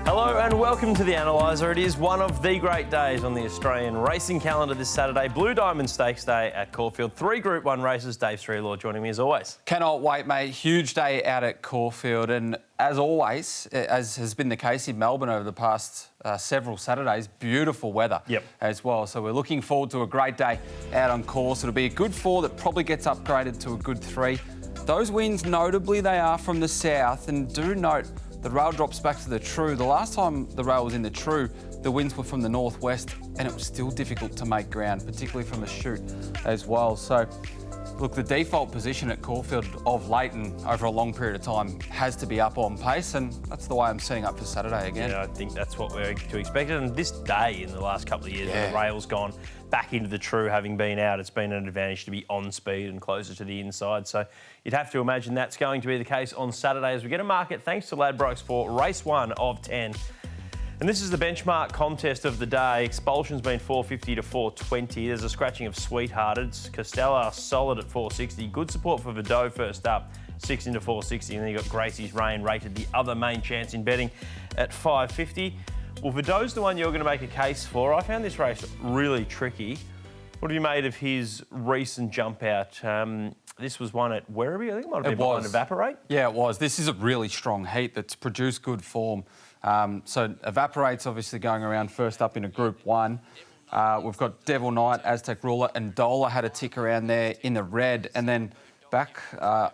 Hello and welcome to the Analyser. It is one of the great days on the Australian racing calendar this Saturday. Blue Diamond Stakes Day at Caulfield. 3 Group 1 races. Dave Strehlau joining me as always. Cannot wait, mate. Huge day out at Caulfield. And as always, as has been the case in Melbourne over the past several Saturdays, beautiful weather as well. So we're looking forward to a great day out on course. It'll be a good 4 that probably gets upgraded to a good 3. Those winds, notably, they are from the south. And do note, the rail drops back to the true. The last time the rail was in the true, the winds were from the northwest and it was still difficult to make ground, particularly from the chute as well. So, look, the default position at Caulfield of late and over a long period of time has to be up on pace, and that's the way I'm setting up for Saturday again. Yeah, I think that's what we're to expect. And this day in the last couple of years, when the rail's gone back into the true, having been out, it's been an advantage to be on speed and closer to the inside. So you'd have to imagine that's going to be the case on Saturday as we get a market thanks to Ladbrokes for race 1 of 10. And this is the benchmark contest of the day. Expulsion's been 450 to 420. There's a scratching of Sweethearted. Costella solid at 460. Good support for Vido first up, 6 into 460. And then you've got Gracie's Rain rated the other main chance in betting at 550. Well, Vido's the one you're going to make a case for. I found this race really tricky. What have you made of his recent jump out? This was one at Werribee, I think it might have been behind Evaporate. Yeah, it was. This is a really strong heat that's produced good form. So Evaporate's obviously going around first up in a Group 1. We've got Devil Knight, Aztec Ruler and Dola had a tick around there in the red. And then back,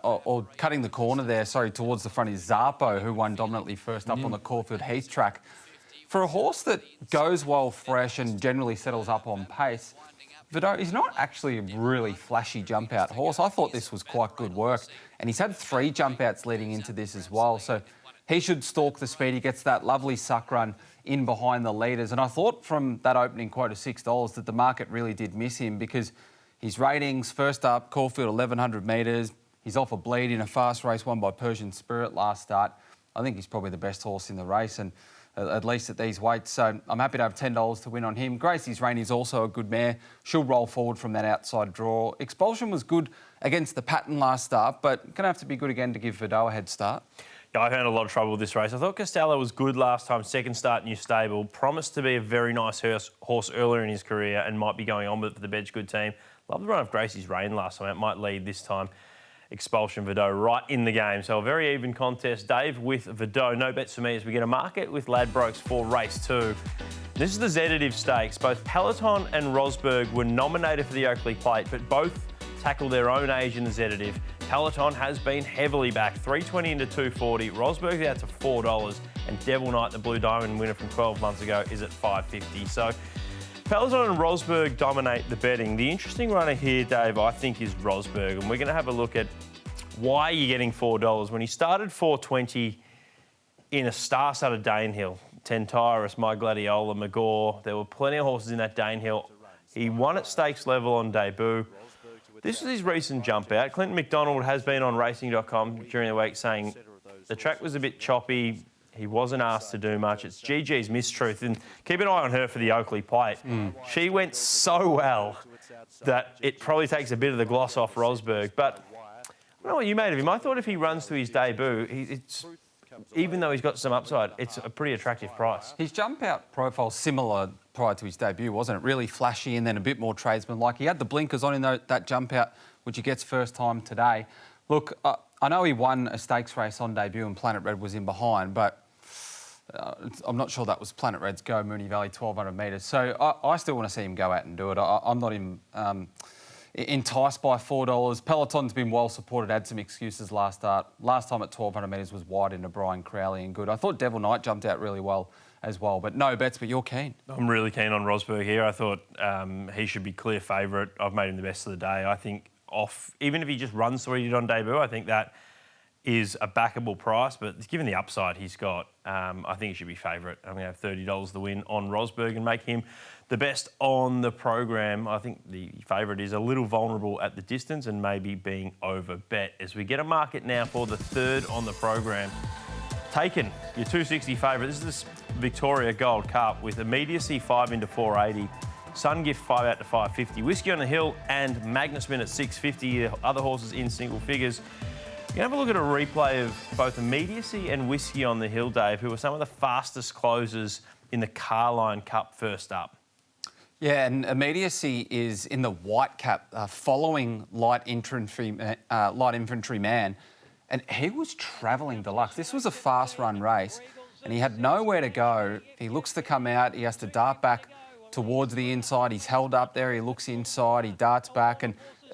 or cutting the corner there, towards the front is Zarpo, who won dominantly first up on the Caulfield Heath track. For a horse that goes well fresh and generally settles up on pace, Vido is not actually a really flashy jump-out horse. I thought this was quite good work. And he's had 3 jump-outs leading into this as well. So he should stalk the speed. He gets that lovely suck run in behind the leaders. And I thought from that opening quote of $6 that the market really did miss him because his ratings, first up, Caulfield 1,100 metres. He's off a bleed in a fast race won by Persian Spirit last start. I think he's probably the best horse in the race, and at least at these weights. So I'm happy to have $10 to win on him. Gracie's Rain is also a good mare. She'll roll forward from that outside draw. Expulsion was good against the pattern last start, but going to have to be good again to give Vido a head start. Yeah, I found a lot of trouble with this race. I thought Costello was good last time, second start, new stable. Promised to be a very nice horse earlier in his career and might be going on with the Bedgood team. Love the run of Gracie's Rain last time. It might lead this time. Expulsion, Vido right in the game. So a very even contest. Dave with Vido. No bets for me as we get a market with Ladbrokes for race 2. This is the Zeditive Stakes. Both Peloton and Rosberg were nominated for the Oakleigh Plate, but both tackle their own age in the Zeditive. Peloton has been heavily back, 320 into 240. Rosberg's out to $4, and Devil Knight, the Blue Diamond winner from 12 months ago, is at $5.50. So Peloton and Rosberg dominate the betting. The interesting runner here, Dave, I think is Rosberg, and we're going to have a look at why you're getting $4. When he started $4.20 in a star-studded Danehill, Tentyrus, My Gladiola, Magor, there were plenty of horses in that Danehill. He won at stakes level on debut. This was his recent jump out. Clinton McDonald has been on Racing.com during the week saying the track was a bit choppy. He wasn't asked to do much. It's GG's mistruth. And keep an eye on her for the Oakleigh Plate. She went so well that it probably takes a bit of the gloss off Rosberg. But I don't know what you made of him. I thought if he runs to his debut, even though he's got some upside, it's a pretty attractive price. His jump-out profile similar prior to his debut, wasn't it? Really flashy and then a bit more tradesman-like. He had the blinkers on in that jump-out, which he gets first time today. Look, I know he won a stakes race on debut and Planet Red was in behind, but I'm not sure that was Planet Red's go, Moonee Valley, 1,200 metres. So I still want to see him go out and do it. I'm not enticed by $4. Peloton's been well supported, had some excuses last start. Last time at 1,200 metres was wide into Brian Crowley and good. I thought Devil Knight jumped out really well as well, but no bets, but you're keen. I'm really keen on Rosberg here. I thought he should be clear favourite. I've made him the best of the day. I think even if he just runs the way he did on debut, I think that is a backable price, but given the upside he's got, I think he should be favourite. I'm going to have $30 to win on Rosberg and make him the best on the program. I think the favourite is a little vulnerable at the distance and maybe being over bet. As we get a market now for the third on the program. Taken, your 260 favourite. This is the Victoria Gold Cup with Immediacy 5 into 480. Sun Gift 5 out to 550. Whiskey on the Hill and Magnus Min at 650. Other horses in single figures. You can have a look at a replay of both Immediacy and Whiskey on the Hill, Dave, who were some of the fastest closers in the Carline Cup first up. Yeah, and Immediacy is in the white cap, following light infantry man, and he was travelling deluxe. This was a fast run race, and he had nowhere to go. He looks to come out. He has to dart back towards the inside. He's held up there. He looks inside. He darts back, and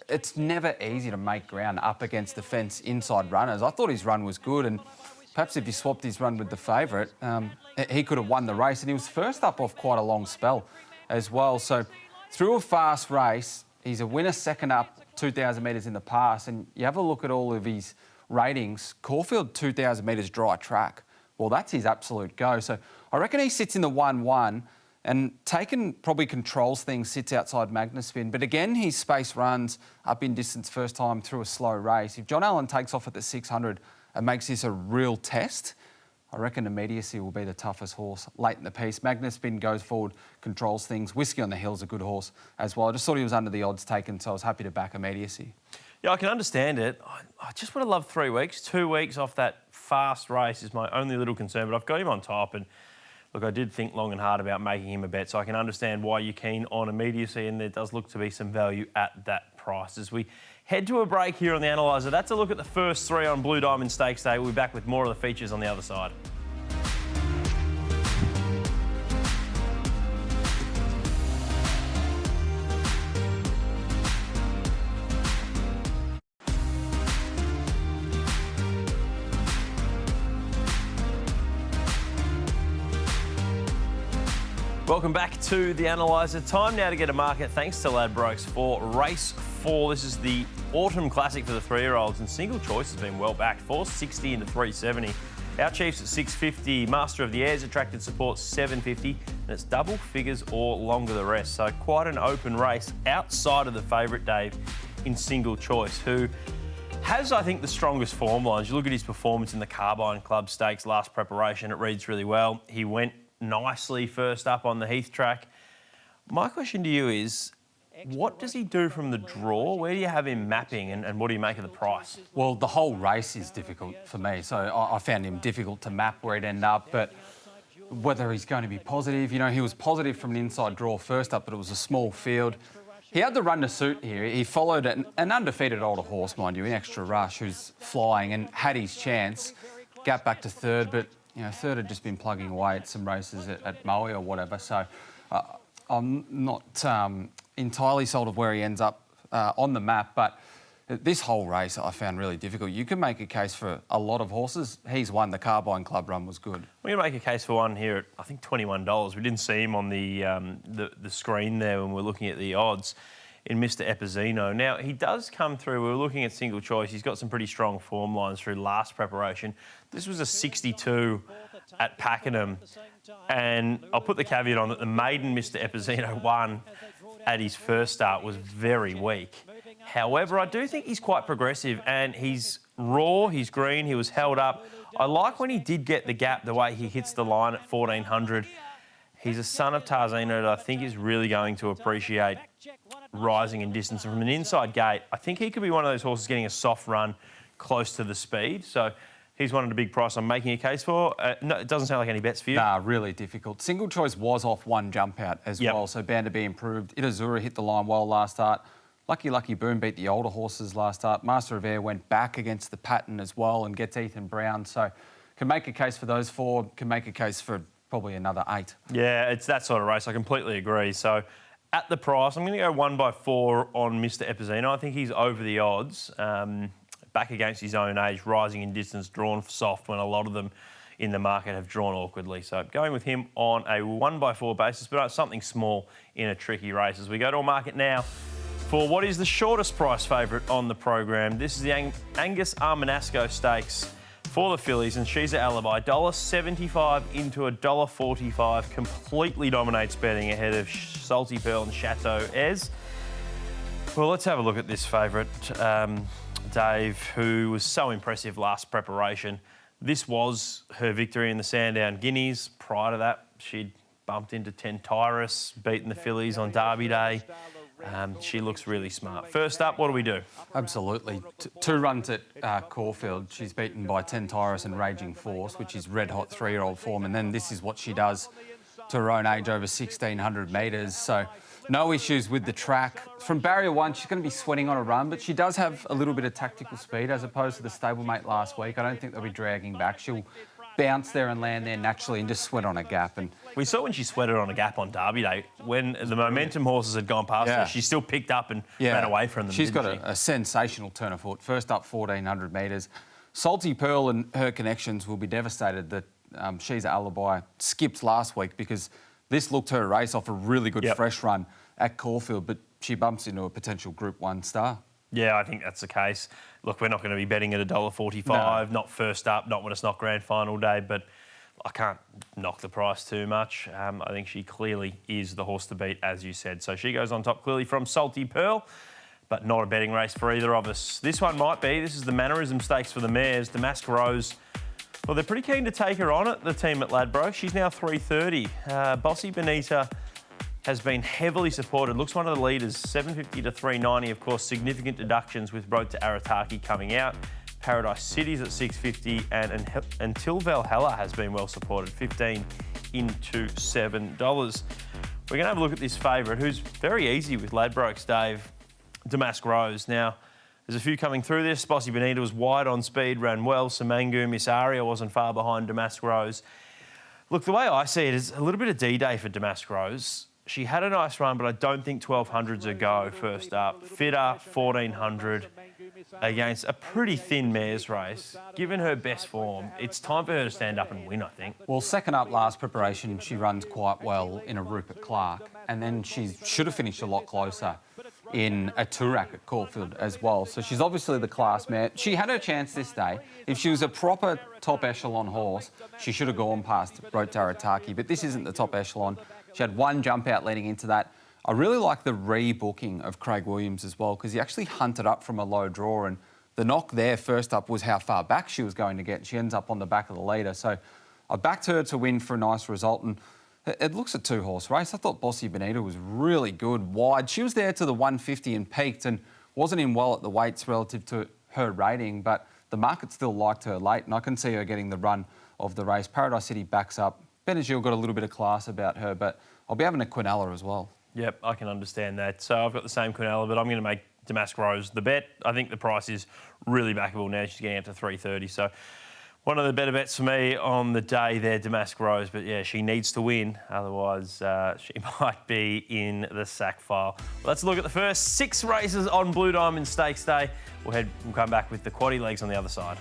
it's never easy to make ground up against the fence inside runners. I thought his run was good, and perhaps if he swapped his run with the favourite, he could have won the race. And he was first up off quite a long spell as well. So through a fast race, he's a winner second up 2,000 metres in the past. And you have a look at all of his ratings. Caulfield, 2,000 metres dry track. Well, that's his absolute go. So I reckon he sits in the 1-1. And Taken probably controls things, sits outside Magnuspin. But again, his space runs up in distance first time through a slow race. If John Allen takes off at the 600 and makes this a real test, I reckon Immediacy will be the toughest horse late in the piece. Magnuspin goes forward, controls things. Whiskey on the Hill's a good horse as well. I just thought he was under the odds Taken, so I was happy to back Immediacy. Yeah, I can understand it. I just would have loved 3 weeks. 2 weeks off that fast race is my only little concern, but I've got him on top. And look, I did think long and hard about making him a bet, so I can understand why you're keen on Immediacy, and there does look to be some value at that price. As we head to a break here on the Analyser, that's a look at the first 3 on Blue Diamond Stakes Day. We'll be back with more of the features on the other side. Welcome back to the Analyser. Time now to get a market thanks to Ladbrokes for race 4. This is the Autumn Classic for the 3-year-olds, and single choice has been well backed. 460 into 370. Our Chiefs at 650. Master of the Airs attracted support 750, and it's double figures or longer the rest. So quite an open race outside of the favourite, Dave, in single choice, who has, I think, the strongest form lines. You look at his performance in the Carbine Club Stakes last preparation, it reads really well. He went nicely first up on the Heath track. My question to you is, what does he do from the draw? Where do you have him mapping, and what do you make of the price? Well, the whole race is difficult for me, so I found him difficult to map where he'd end up, but whether he's going to be positive, you know, he was positive from an inside draw first up, but it was a small field. He had the run to suit here. He followed an undefeated older horse, mind you, in Extra Rush, who's flying and had his chance. Gap back to third, but you know, third had just been plugging away at some races at Maui or whatever. So I'm not entirely sold of where he ends up on the map, but this whole race I found really difficult. You can make a case for a lot of horses. He's won. The Carbine Club run was good. We're going to make a case for one here at, I think, $21. We didn't see him on the screen there when we're looking at the odds in Mr. Epizzino. Now, he does come through. We were looking at single choice. He's got some pretty strong form lines through last preparation. This was a 62 at Pakenham. And I'll put the caveat on that the maiden Mr. Epizzino won at his first start was very weak. However, I do think he's quite progressive, and he's raw, he's green, he was held up. I like when he did get the gap, the way he hits the line at 1,400. He's a son of Tarzino that I think is really going to appreciate rising in distance. And from an inside gate, I think he could be one of those horses getting a soft run close to the speed. So he's one at a big price I'm making a case for. No, it doesn't sound like any bets for you. Nah, really difficult. Single choice was off one jump out as well, so bound to be improved. Itazura hit the line well last start. Lucky Boom beat the older horses last start. Master of Air went back against the pattern as well and gets Ethan Brown. So can make a case for those 4, can make a case for probably another 8. Yeah, it's that sort of race. I completely agree. So at the price, I'm going to go 1/4 on Mr. Epizzino. I think he's over the odds. Back against his own age, rising in distance, drawn soft when a lot of them in the market have drawn awkwardly. So going with him on a 1/4 basis, but something small in a tricky race. As we go to a market now for what is the shortest price favourite on the program. This is the Angus Armanasco Stakes for the fillies, and she's an alibi. $1.75 into $1.45. Completely dominates betting ahead of Salty Pearl and Chateau Ez. Well, let's have a look at this favourite, Dave, who was so impressive last preparation. This was her victory in the Sandown Guineas. Prior to that, she'd bumped into Tentyrus, beaten the fillies on Derby Day. She looks really smart. First up, what do we do? Absolutely. Two runs at Caulfield. She's beaten by 10 Tyrus and Raging Force, which is red-hot 3-year-old form. And then this is what she does to her own age over 1,600 metres. So no issues with the track. From barrier one, she's going to be sweating on a run, but she does have a little bit of tactical speed as opposed to the stablemate last week. I don't think they'll be dragging back. She'll bounce there and land there naturally and just sweat on a gap. And we saw when she sweated on a gap on Derby Day, when the momentum horses had gone past her, she still picked up and ran away from them. She's got a sensational turn of foot. First up 1,400 metres. Salty Pearl and her connections will be devastated that She's Alibi skipped last week because this looked her race off a really good fresh run at Caulfield, but she bumps into a potential Group 1 star. Yeah, I think that's the case. Look, we're not going to be betting at $1.45, not first up, not when it's not grand final day, but I can't knock the price too much. I think she clearly is the horse to beat, as you said. So she goes on top clearly from Salty Pearl, but not a betting race for either of us. This one might be. This is the Mannerism Stakes for the mares. Damask Rose, well, they're pretty keen to take her on at the team at Ladbroke. She's now $3.30. Bossy Bonita has been heavily supported. Looks one of the leaders, $7.50 to $3.90. Of course, significant deductions with Road to Arataki coming out. Paradise City's at $6.50, and Until Valhalla has been well supported, $15 into $7. We're going to have a look at this favourite, who's very easy with Ladbrokes, Dave, Damask Rose. Now, there's a few coming through this. Bossy Bonita was wide on speed, ran well. Samangu, Miss Aria wasn't far behind Damask Rose. Look, the way I see it is a little bit of D-Day for Damask Rose. She had a nice run, but I don't think 1,200's a go first up. Fitter, 1,400 against a pretty thin mares race. Given her best form, it's time for her to stand up and win, I think. Well, second up last preparation, she runs quite well in a Rupert Clark, and then she should have finished a lot closer in a Toorak at Caulfield as well. So she's obviously the class mare. She had her chance this day. If she was a proper top echelon horse, she should have gone past Road to Arataki, but this isn't the top echelon. She had one jump out leading into that. I really like the rebooking of Craig Williams as well, because he actually hunted up from a low draw, and the knock there first up was how far back she was going to get. She ends up on the back of the leader. So I backed her to win for a nice result, and it looks a two-horse race. I thought Bossy Bonita was really good, wide. She was there to the 150 and peaked and wasn't in well at the weights relative to her rating, but the market still liked her late, and I can see her getting the run of the race. Paradise City backs up. Benazil got a little bit of class about her, but I'll be having a Quinella as well. Yep, I can understand that. So I've got the same Quinella, but I'm going to make Damask Rose the bet. I think the price is really backable now. She's getting up to $3.30. So one of the better bets for me on the day there, Damask Rose. But yeah, she needs to win. Otherwise, she might be in the sack file. Let's look at the first 6 races on Blue Diamond Stakes Day. We'll come back with the quaddie legs on the other side.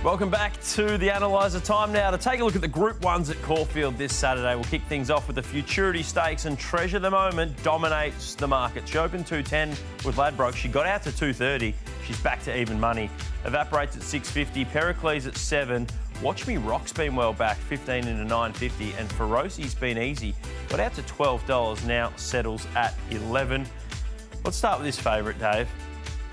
Welcome back to the Analyser. Time now to take a look at the Group 1s at Caulfield this Saturday. We'll kick things off with the Futurity Stakes, and Treasure the Moment dominates the market. She opened 210 with Ladbroke. She got out to 230. She's back to even money. Evaporates at 650. Pericles at 7. Watch Me Rock's been well back, 15 into 950. And Feroci's been easy. Got out to $12. Now settles at 11. Let's start with this favourite, Dave.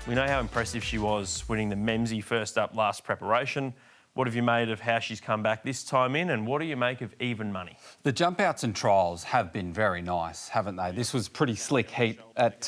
We know how impressive she was winning the Memsie first up last preparation. What have you made of how she's come back this time in, and what do you make of even money? The jump outs and trials have been very nice, haven't they? This was pretty slick heat at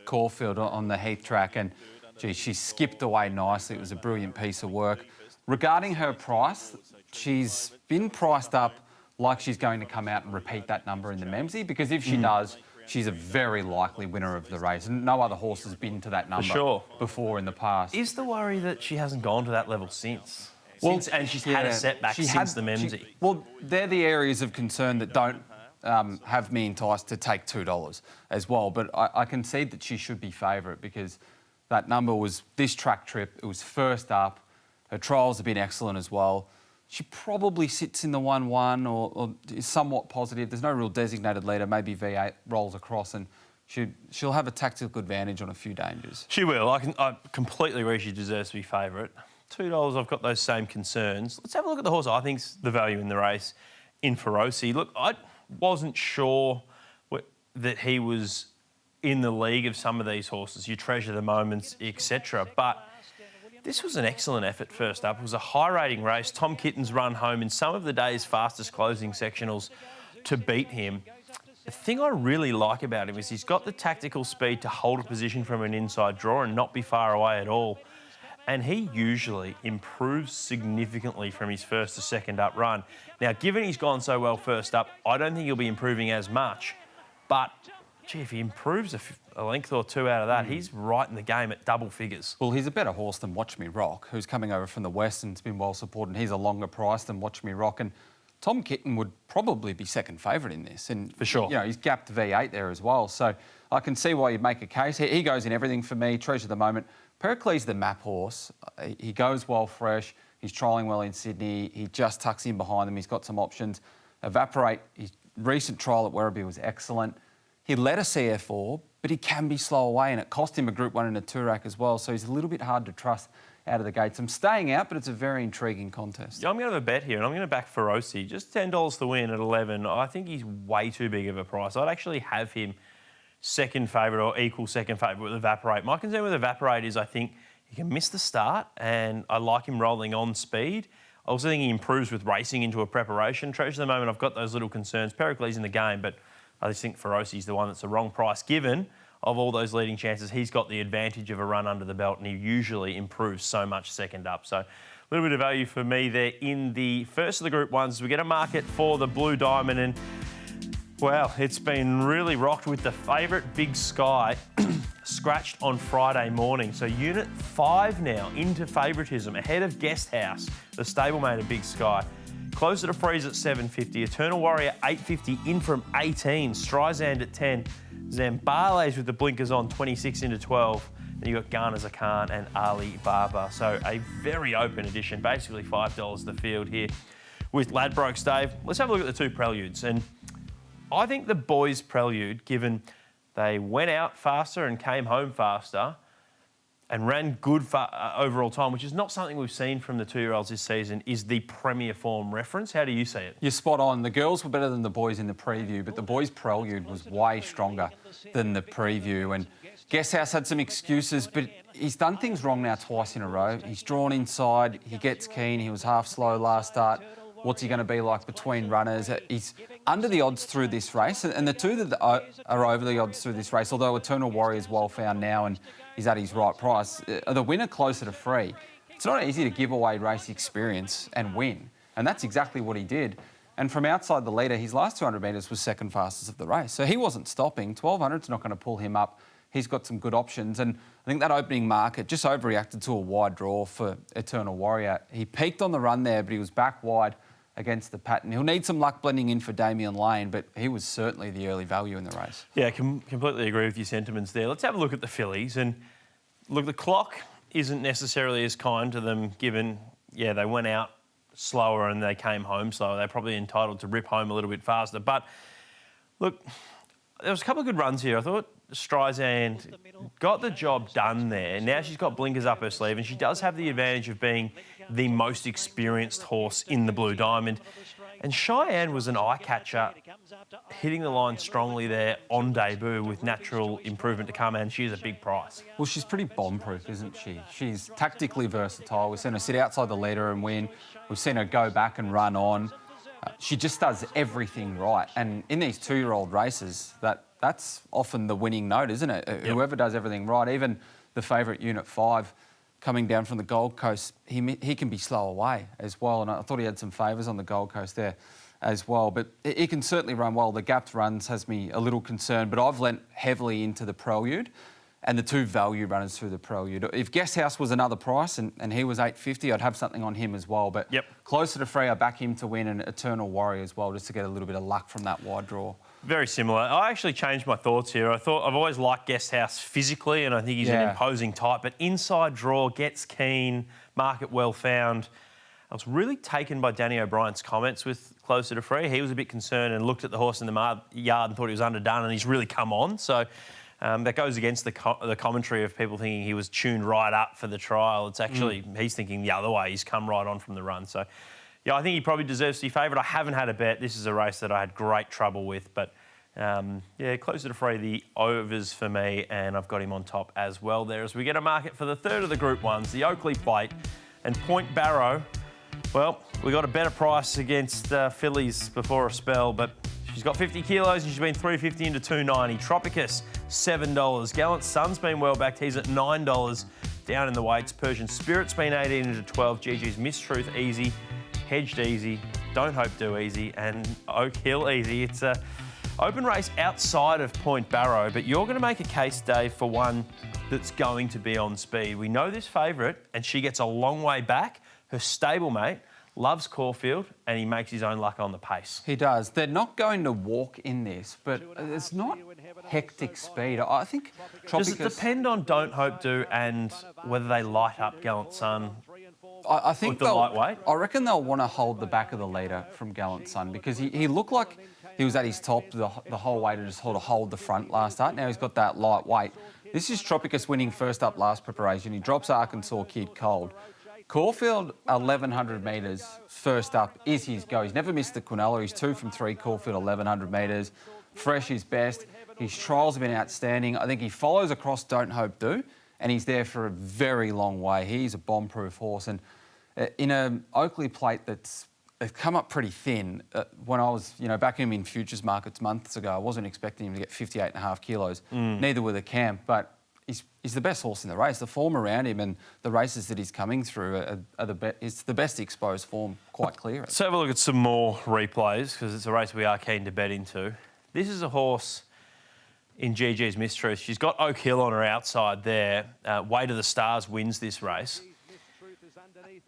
Caulfield on the Heath track, and gee, she skipped away nicely. It was a brilliant piece of work. Regarding her price, she's been priced up like she's going to come out and repeat that number in the Memsie, because if she does, she's a very likely winner of the race. And no other horse has been to that number before in the past. Is the worry that she hasn't gone to that level since? And she's had a setback since the Memsie. Well, they're the areas of concern that don't have me enticed to take $2 as well. But I concede that she should be favourite, because that number was this track trip. It was first up. Her trials have been excellent as well. She probably sits in the 1-1 or is somewhat positive. There's no real designated leader. Maybe V8 rolls across, and she'll have a tactical advantage on a few dangers. She will. I completely agree she deserves to be favourite. $2, I've got those same concerns. Let's have a look at the horse I think's the value in the race, in Feroci. Look, I wasn't sure that he was in the league of some of these horses. You treasure the moments, etc. But this was an excellent effort first up. It was a high-rating race. Tom Kitten's run home in some of the day's fastest closing sectionals to beat him. The thing I really like about him is he's got the tactical speed to hold a position from an inside draw and not be far away at all. And he usually improves significantly from his first to second up run. Now, given he's gone so well first up, I don't think he'll be improving as much. But, gee, if he improves a length or two out of that, he's right in the game at double figures. Well, he's a better horse than Watch Me Rock, who's coming over from the West and has been well supported. He's a longer price than Watch Me Rock. And Tom Kitten would probably be second favourite in this. And, for sure. You know, he's gapped V8 there as well. So I can see why you'd make a case. He goes in everything for me. Treasure the moment. Pericles, the map horse. He goes well fresh. He's trialling well in Sydney. He just tucks in behind them. He's got some options. Evaporate, his recent trial at Werribee was excellent. He led a CF4, but he can be slow away, and it cost him a Group 1 and a Toorak as well. So he's a little bit hard to trust out of the gates. I'm staying out, but it's a very intriguing contest. Yeah, I'm going to have a bet here, and I'm going to back Feroci. Just $10 to win at 11. I think he's way too big of a price. I'd actually have him second favourite or equal second favourite with Evaporate. My concern with Evaporate is I think he can miss the start, and I like him rolling on speed. I also think he improves with racing into a preparation. Treasure the moment, I've got those little concerns. Pericles in the game, but I just think Feroci's the one that's the wrong price. Given of all those leading chances, he's got the advantage of a run under the belt, and he usually improves so much second up. So a little bit of value for me there in the first of the Group 1s. We get a market for the Blue Diamond, and well, it's been really rocked with the favourite Big Sky scratched on Friday morning. So Unit 5 now into favouritism, ahead of Guest House, the stablemate of Big Sky. Closer to Freeze at $7.50, Eternal Warrior $8.50, in from 18, Streisand at 10, Zambales with the blinkers on 26 into 12. Then you've got Ghana Zakan and Ali Baba. So a very open edition, basically $5 the field here with Ladbrokes. Dave, let's have a look at the two preludes. And I think the boys' prelude, given they went out faster and came home faster and ran good overall time, which is not something we've seen from the two-year-olds this season, is the premier form reference. How do you see it? You're spot on. The girls were better than the boys in the preview, but the boys' prelude was way stronger than the preview. And Guest House had some excuses, but he's done things wrong now twice in a row. He's drawn inside, he gets keen, he was half slow last start. What's he going to be like between runners? He's under the odds through this race, and the two that are over the odds through this race, although Eternal Warrior is well found now and he's at his right price, the winner closer to free. It's not easy to give away race experience and win, and that's exactly what he did. And from outside the leader, his last 200 metres was second fastest of the race, so he wasn't stopping. 1200's not going to pull him up. He's got some good options, and I think that opening market just overreacted to a wide draw for Eternal Warrior. He peaked on the run there, but he was back wide against the pattern. He'll need some luck blending in for Damien Lane, but he was certainly the early value in the race. Yeah, completely agree with your sentiments there. Let's have a look at the fillies. And look, the clock isn't necessarily as kind to them, given, yeah, they went out slower and they came home slower. They're probably entitled to rip home a little bit faster. But look, there was a couple of good runs here. I thought Streisand got the job done there. Now she's got blinkers up her sleeve, and she does have the advantage of being the most experienced horse in the Blue Diamond. And Cheyenne was an eye-catcher, hitting the line strongly there on debut with natural improvement to come, and she's a big price. Well, she's pretty bomb-proof, isn't she? She's tactically versatile. We've seen her sit outside the leader and win. We've seen her go back and run on. She just does everything right. And in these two-year-old races, that's often the winning note, isn't it? Yep. Whoever does everything right, even the favourite Unit 5 coming down from the Gold Coast, he can be slow away as well. And I thought he had some favours on the Gold Coast there as well. But he can certainly run well. The gapped runs has me a little concerned, but I've lent heavily into the prelude and the two value runners through the prelude. If Guest House was another price and he was $8.50, I'd have something on him as well. But closer to free, I back him to win, and Eternal Warrior as well, just to get a little bit of luck from that wide draw. Very similar. I actually changed my thoughts here. I've always liked Guest House physically, and I think he's an imposing type, but inside draw, gets keen, market well found. I was really taken by Danny O'Brien's comments with closer to free. He was a bit concerned and looked at the horse in the yard and thought he was underdone, and he's really come on. So that goes against the commentary of people thinking he was tuned right up for the trial. It's actually, he's thinking the other way. He's come right on from the run. So, yeah, I think he probably deserves to be favoured. I haven't had a bet. This is a race that I had great trouble with, but Yeah, closer to free, the overs for me, and I've got him on top as well there. As we get a market for the third of the Group 1s, the Oakleigh Plate and Point Barrow. Well, we got a better price against fillies before a spell, but she's got 50 kilos and she's been $3.50 into $2.90. Tropicus, $7. Gallant Sun's been well backed. He's at $9 down in the weights. Persian Spirit's been 18 into 12. GG's Mistruth easy. Hedged easy. Don't Hope Do easy. And Oak Hill easy. It's a open race outside of Point Barrow, but you're going to make a case, Dave, for one that's going to be on speed. We know this favourite, and she gets a long way back. Her stablemate loves Caulfield, and he makes his own luck on the pace. He does. They're not going to walk in this, but it's not hectic speed. I think Tropicus... Does it depend on Don't Hope Do and whether they light up Gallant Sun? I think with the lightweight? I reckon they'll want to hold the back of the leader from Gallant Sun because he looked like he was at his top the whole way to just sort of hold the front last start. Now he's got that lightweight. This is Tropicus winning first up last preparation. He drops Arkansas Kid cold. Caulfield, 1,100 metres, first up, is his go. He's never missed the Quinella. He's 2 from 3, Caulfield, 1,100 metres. Fresh is best. His trials have been outstanding. I think he follows across Don't Hope Do, and he's there for a very long way. He's a bomb-proof horse. And in an Oakleigh Plate that's come up pretty thin, when I was backing him in futures markets months ago, I wasn't expecting him to get 58.5 kilos, neither were the camp, but he's the best horse in the race. The form around him and the races that he's coming through are it's the best exposed form, quite clear. Let's have a look at some more replays because it's a race we are keen to bet into. This is a horse in GG's Mistruth. She's got Oak Hill on her outside there. Way to the Stars wins this race.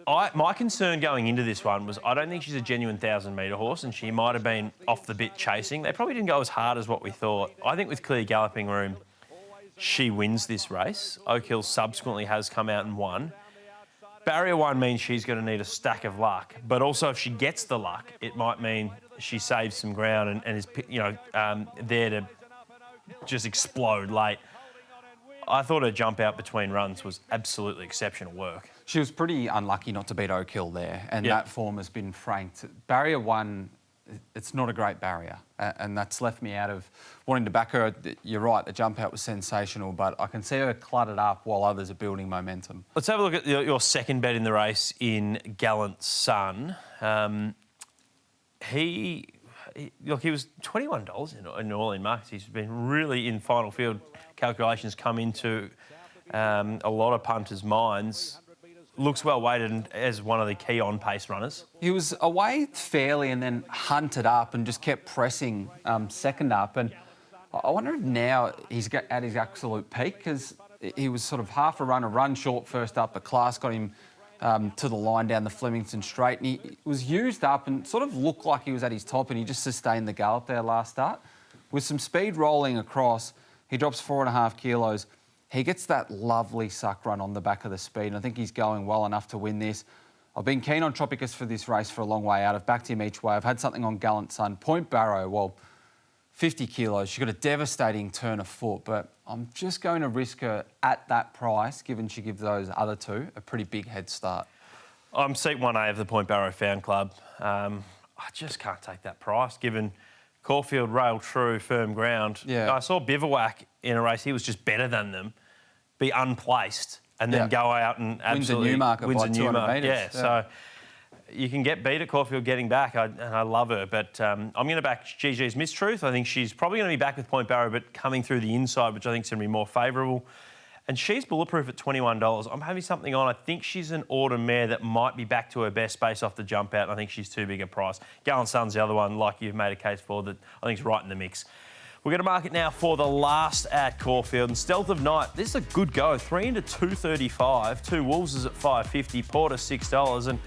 My concern going into this one was I don't think she's a genuine 1,000-metre horse, and she might have been off the bit chasing. They probably didn't go as hard as what we thought. I think with clear galloping room, she wins this race. Oak Hill subsequently has come out and won. Barrier 1 means she's going to need a stack of luck, but also if she gets the luck, it might mean she saves some ground and is there to just explode late. I thought her jump out between runs was absolutely exceptional work. She was pretty unlucky not to beat Oak Hill there, and that form has been franked. Barrier 1, it's not a great barrier, and that's left me out of wanting to back her. You're right, the jump out was sensational, but I can see her cluttered up while others are building momentum. Let's have a look at your second bet in the race in Gallant Sun. He was $21 in all-in markets. He's been really in final field calculations come into a lot of punters' minds. Looks well weighted as one of the key on-pace runners. He was away fairly and then hunted up and just kept pressing second up. And I wonder if now he's at his absolute peak because he was sort of half a run short first up, but class got him to the line down the Flemington Straight, and he was used up and sort of looked like he was at his top, and he just sustained the gallop there last start. With some speed rolling across, he drops 4.5 kilos. He gets that lovely suck run on the back of the speed, and I think he's going well enough to win this. I've been keen on Tropicus for this race for a long way out. I've backed him each way. I've had something on Gallant Sun. Point Barrow, well, 50 kilos. She's got a devastating turn of foot, but I'm just going to risk her at that price, given she gives those other two a pretty big head start. I'm seat 1A of the Point Barrow Fan Club. I just can't take that price, given Caulfield railed true, firm ground. Yeah. I saw Bivouac in a race. He was just better than them, be unplaced, and then go out and absolutely wins a Newmarket by 200 metres. Yeah, so you can get beat at Caulfield getting back, and I love her. But I'm going to back GG's Mistruth. I think she's probably going to be back with Point Barrow, but coming through the inside, which I think is going to be more favourable. And she's bulletproof at $21. I'm having something on. I think she's an autumn mare that might be back to her best based off the jump out. I think she's too big a price. Gallant Sun's the other one, like you've made a case for, that I think is right in the mix. We're going to mark it now for the last at Caulfield. And Stealth of Night, this is a good go. 3 into $2.35. 2 Wolves is at $5.50. Porter $6. And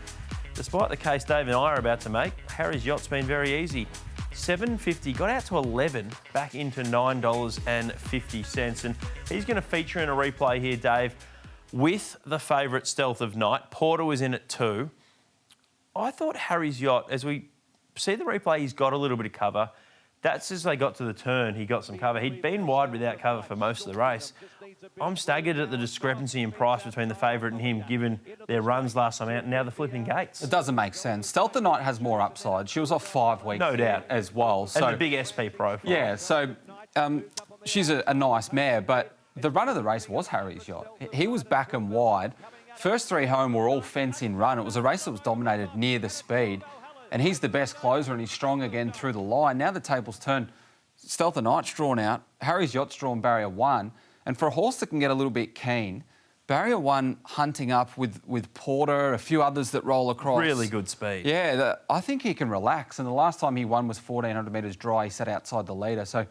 despite the case Dave and I are about to make, Harry's Yacht's been very easy. $7.50, got out to 11, back into $9.50. And he's going to feature in a replay here, Dave, with the favourite Stealth of Night. Porter was in at 2. I thought Harry's Yacht, as we see the replay, he's got a little bit of cover. That's as they got to the turn, he got some cover. He'd been wide without cover for most of the race. I'm staggered at the discrepancy in price between the favourite and him, given their runs last time out and now the flipping gates. It doesn't make sense. Stealth the Night has more upside. She was off 5 weeks. No doubt. As well. So, and a big SP profile. Yeah, so she's a nice mare, but the run of the race was Harry's Yacht. He was back and wide. First 3 home were all fence-in run. It was a race that was dominated near the speed. And he's the best closer and he's strong again through the line. Now the table's turned. Stealth the Night's drawn out. Harry's Yacht's drawn barrier 1. And for a horse that can get a little bit keen, barrier 1 hunting up with Porter, a few others that roll across. Really good speed. Yeah, I think he can relax. And the last time he won was 1,400 metres dry. He sat outside the leader. So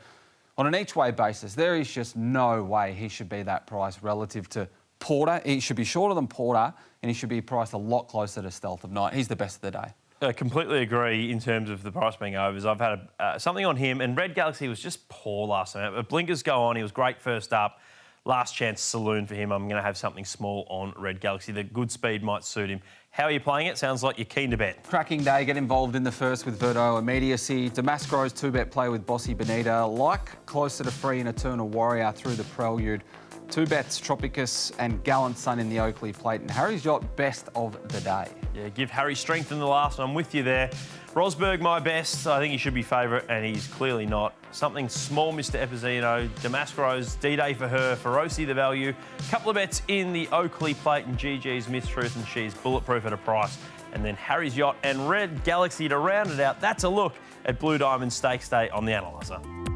on an each-way basis, there is just no way he should be that price relative to Porter. He should be shorter than Porter and he should be priced a lot closer to Stealth of Night. He's the best of the day. I completely agree in terms of the price being overs. I've had something on him, and Red Galaxy was just poor last time. But blinkers go on. He was great first up. Last chance saloon for him. I'm going to have something small on Red Galaxy. The good speed might suit him. How are you playing it? Sounds like you're keen to bet. Cracking day. Get involved in the first with Verdo Immediacy. Damasco's 2-bet play with Bossy Bonita. Like closer to free and Eternal Warrior through the Prelude. 2 bets, Tropicus and Gallant Sun in the Oakleigh Plate. And Harry's Yacht, best of the day. Yeah, give Harry strength in the last one. I'm with you there. Rosberg, my best. I think he should be favourite, and he's clearly not. Something small, Mr. Epizino. Damasco's D-Day for her. Feroci, the value. Couple of bets in the Oakleigh Plate and GG's Miss Truth, and she's bulletproof at a price. And then Harry's Yacht and Red Galaxy to round it out. That's a look at Blue Diamond Stakes Day on the Analyser.